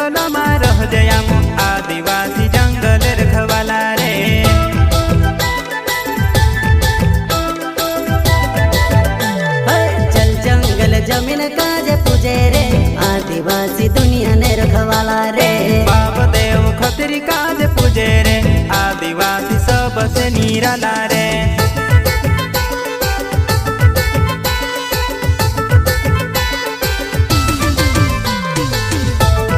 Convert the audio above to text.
जंगलમાં રહજે આમ आदिवासी जंगल रखवाला रे। चल जंगल जमीन काजे पूजे रे आदिवासी दुनिया ने रखवाला रे। बाप देव खतरी काजे पूजे रे आदिवासी सबसे निराला रे।